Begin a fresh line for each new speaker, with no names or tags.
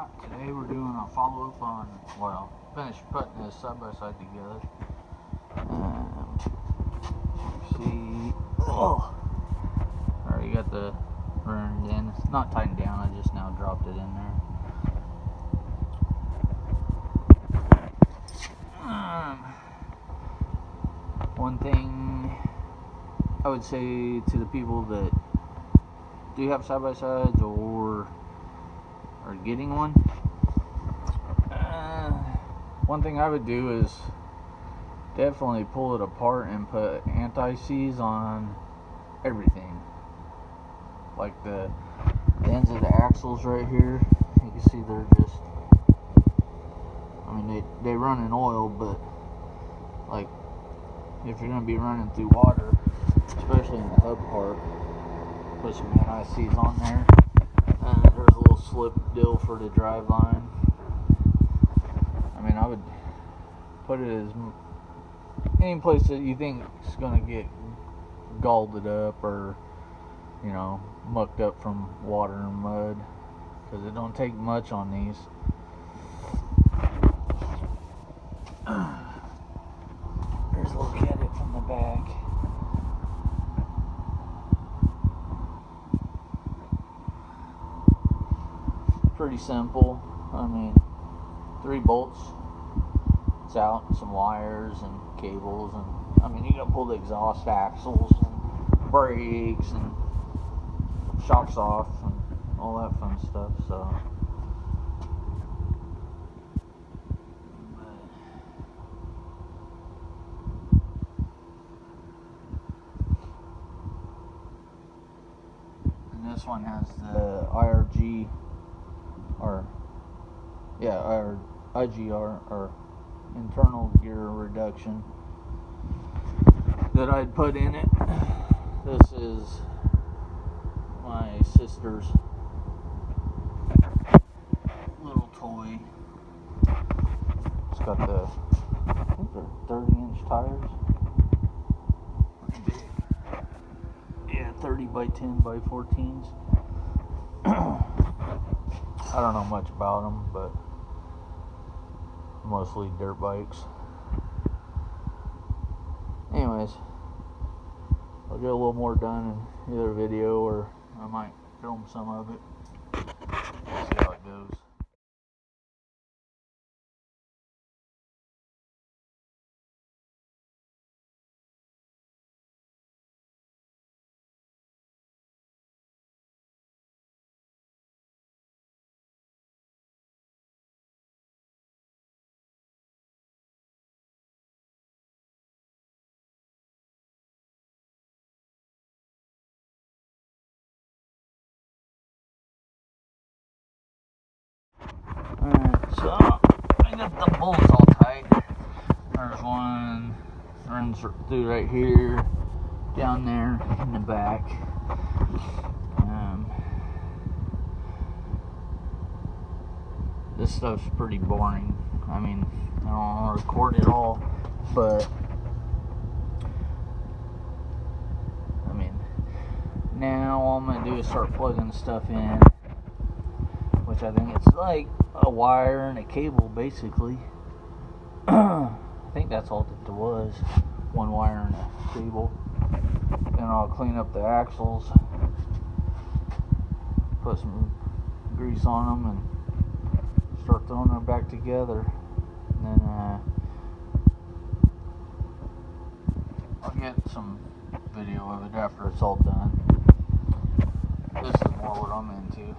Alright, today we're doing a follow-up on, well, finished putting this side-by-side together. See, already got the turned in. It's not tightened down, I just now dropped it in there. One thing I would say to the people that do have side-by-sides or are getting one, one thing I would do is definitely pull it apart and put anti-seize on everything, like the ends of the axles right here. You can see they're just, I mean, they run in oil, but like if you're going to be running through water, especially in the hub part, put some anti-seize on there. There's a little slip deal for the drive line. I mean, I would put it as any place that you think is going to get galled up or, you know, mucked up from water and mud, because it don't take much on these. There's a look at it from the back. Pretty simple. I mean, 3 bolts, it's out, some wires and cables, and I mean, you gotta pull the exhaust axles and brakes and shocks off and all that fun stuff. So and this one has the IRG or IGR, or internal gear reduction, that I'd put in it. This is my sister's little toy. It's got the, I think they're 30-inch tires. Pretty big. Yeah, 30 by 10 by 14s. I don't know much about them, but mostly dirt bikes. Anyways, I'll get a little more done in either video, or I might film some of it. See how it goes. Alright, so I got the bolts all tight. There's one runs through right here, down there in the back. This stuff's pretty boring. I mean, I don't want to record it all, but I mean, now all I'm gonna do is start plugging stuff in, which I think it's like a wire and a cable, basically. I think that's all that there was, one wire and a cable. Then I'll clean up the axles, put some grease on them, and start throwing them back together. And then I'll get some video of it after it's all done. This is more what I'm into.